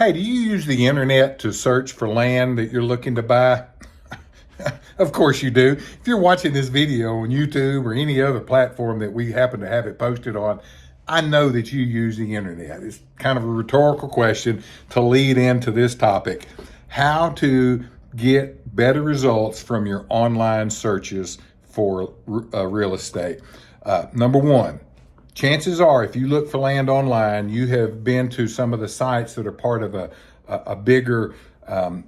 Hey, do you use the internet to search for land that you're looking to buy? Of course you do. If you're watching this video on YouTube or any other platform that we happen to have it posted on, I know that you use the internet. It's kind of a rhetorical question to lead into this topic: how to get better results from your online searches for real estate. Number one, chances are, if you look for land online, you have been to some of the sites that are part of a bigger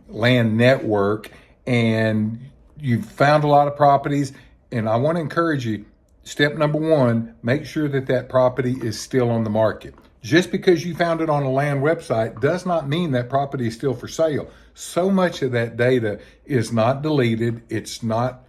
land network, and you've found a lot of properties. And I want to encourage you, step number one, make sure that that property is still on the market. Just because you found it on a land website does not mean that property is still for sale. So much of that data is not deleted. It's not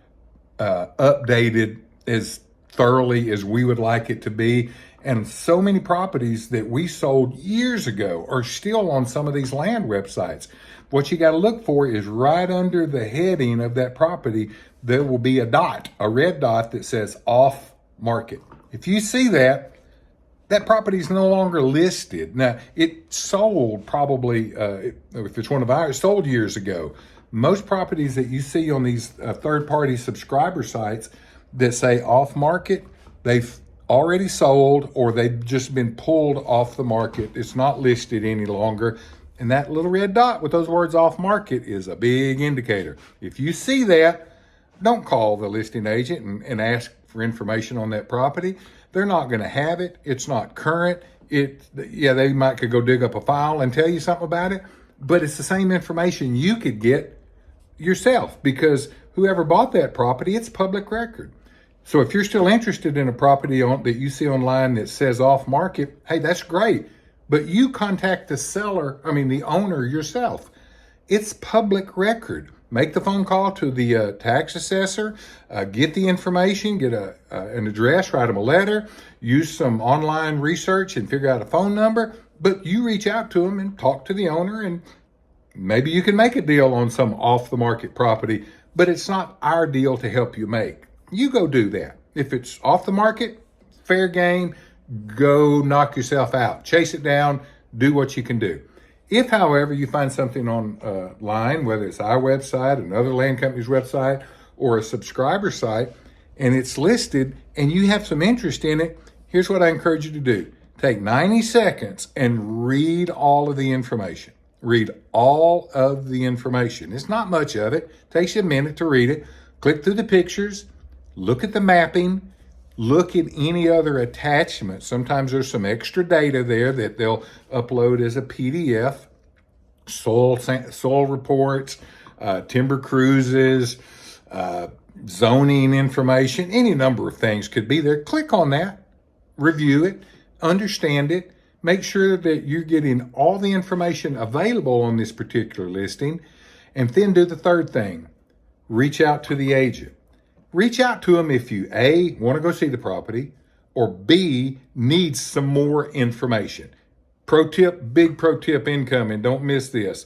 updated as thoroughly as we would like it to be. And so many properties that we sold years ago are still on some of these land websites. What you got to look for is right under the heading of that property, there will be a dot, a red dot that says off market. If you see that, that property is no longer listed. Now, it sold probably, if it's one of ours, sold years ago. Most properties that you see on these third-party subscriber sites that say off market, they've already sold or they've just been pulled off the market. It's not listed any longer. And that little red dot with those words off market is a big indicator. If you see that, don't call the listing agent and ask for information on that property. They're not going to have it. It's not current. They could go dig up a file and tell you something about it, but it's the same information you could get yourself, because whoever bought that property, it's public record. So if you're still interested in a property that you see online that says off market, hey, that's great. But you contact the owner yourself. It's public record. Make the phone call to the tax assessor, get the information, get an address, write them a letter, use some online research and figure out a phone number. But you reach out to them and talk to the owner, and maybe you can make a deal on some off the market property, but it's not our deal to help you make. You go do that. If it's off the market, fair game, go knock yourself out. Chase it down, do what you can do. If, however, you find something online, whether it's our website, another land company's website, or a subscriber site, and it's listed and you have some interest in it, here's what I encourage you to do. Take 90 seconds and read all of the information. Read all of the information. It's not much of it. It takes you a minute to read it. Click through the pictures. Look at the mapping. Look at any other attachments. Sometimes there's some extra data there that they'll upload as a PDF. Soil reports, timber cruises, zoning information, any number of things could be there. Click on that, review it, understand it, make sure that you're getting all the information available on this particular listing, and then do the third thing. Reach out to the agent. Reach out to them if you, A, want to go see the property, or B, need some more information. Pro tip, big pro tip incoming, don't miss this.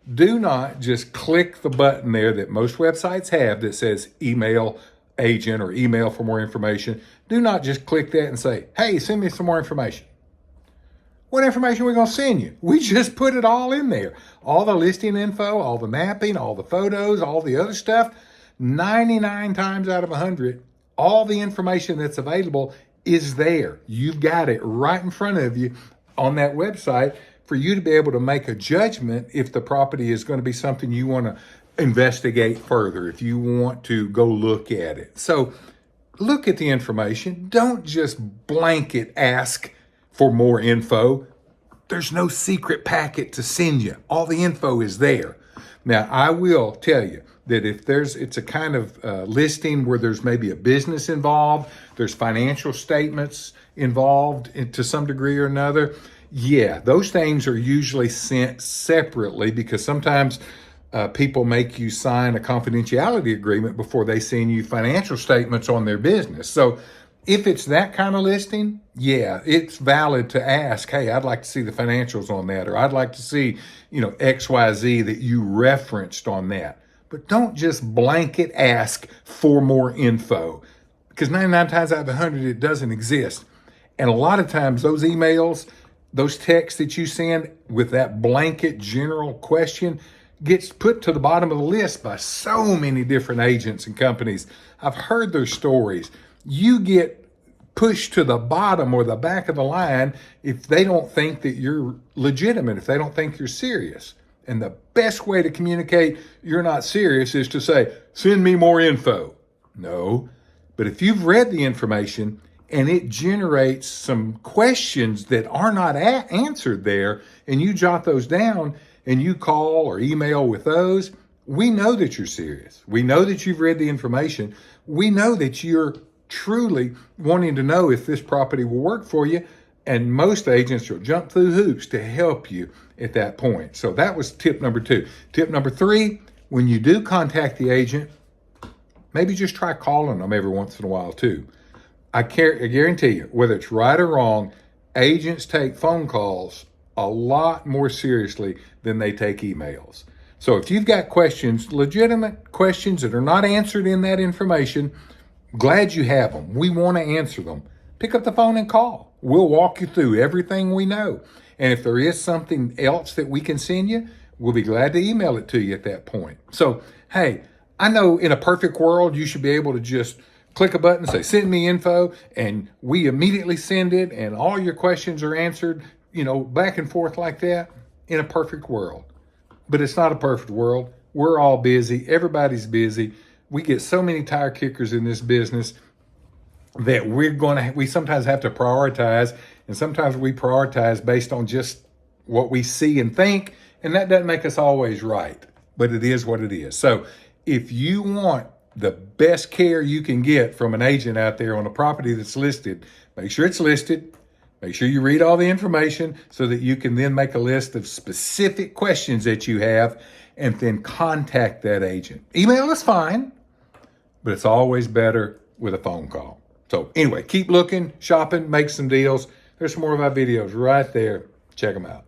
Do not just click the button there that most websites have that says email agent or email for more information. Do not just click that and say, hey, send me some more information. What information are we going to send you? We just put it all in there. All the listing info, all the mapping, all the photos, all the other stuff. 99 times out of 100, all the information that's available is there. You've got it right in front of you on that website for you to be able to make a judgment if the property is going to be something you want to investigate further, if you want to go look at it. So look at the information. Don't just blanket ask for more info. There's no secret packet to send you. All the info is there. Now, I will tell you that if it's a kind of listing where there's maybe a business involved, there's financial statements involved to some degree or another, yeah, those things are usually sent separately, because sometimes people make you sign a confidentiality agreement before they send you financial statements on their business. So if it's that kind of listing, yeah, it's valid to ask, hey, I'd like to see the financials on that, or I'd like to see, XYZ that you referenced on that. But don't just blanket ask for more info, because 99 times out of 100, it doesn't exist. And a lot of times those emails, those texts that you send with that blanket general question gets put to the bottom of the list by so many different agents and companies. I've heard their stories. You get pushed to the bottom or the back of the line if they don't think that you're legitimate, if they don't think you're serious. And the best way to communicate you're not serious is to say, send me more info. No, but if you've read the information and it generates some questions that are not answered there, and you jot those down and you call or email with those, we know that you're serious. We know that you've read the information. We know that you're truly wanting to know if this property will work for you. And most agents will jump through hoops to help you at that point. So that was tip number 2. Tip number 3, when you do contact the agent, maybe just try calling them every once in a while too. I guarantee you, whether it's right or wrong, agents take phone calls a lot more seriously than they take emails. So if you've got questions, legitimate questions that are not answered in that information, glad you have them. We want to answer them. Pick up the phone and call. We'll walk you through everything we know. And if there is something else that we can send you, we'll be glad to email it to you at that point. So, hey, I know in a perfect world, you should be able to just click a button, say, send me info, and we immediately send it, and all your questions are answered, back and forth like that in a perfect world. But it's not a perfect world. We're all busy. Everybody's busy. We get so many tire kickers in this business that we sometimes have to prioritize, and sometimes we prioritize based on just what we see and think, and that doesn't make us always right, but it is what it is. So if you want the best care you can get from an agent out there on a property that's listed, make sure it's listed. Make sure you read all the information so that you can then make a list of specific questions that you have and then contact that agent. Email is fine, but it's always better with a phone call. So anyway, keep looking, shopping, make some deals. There's some more of our videos right there. Check them out.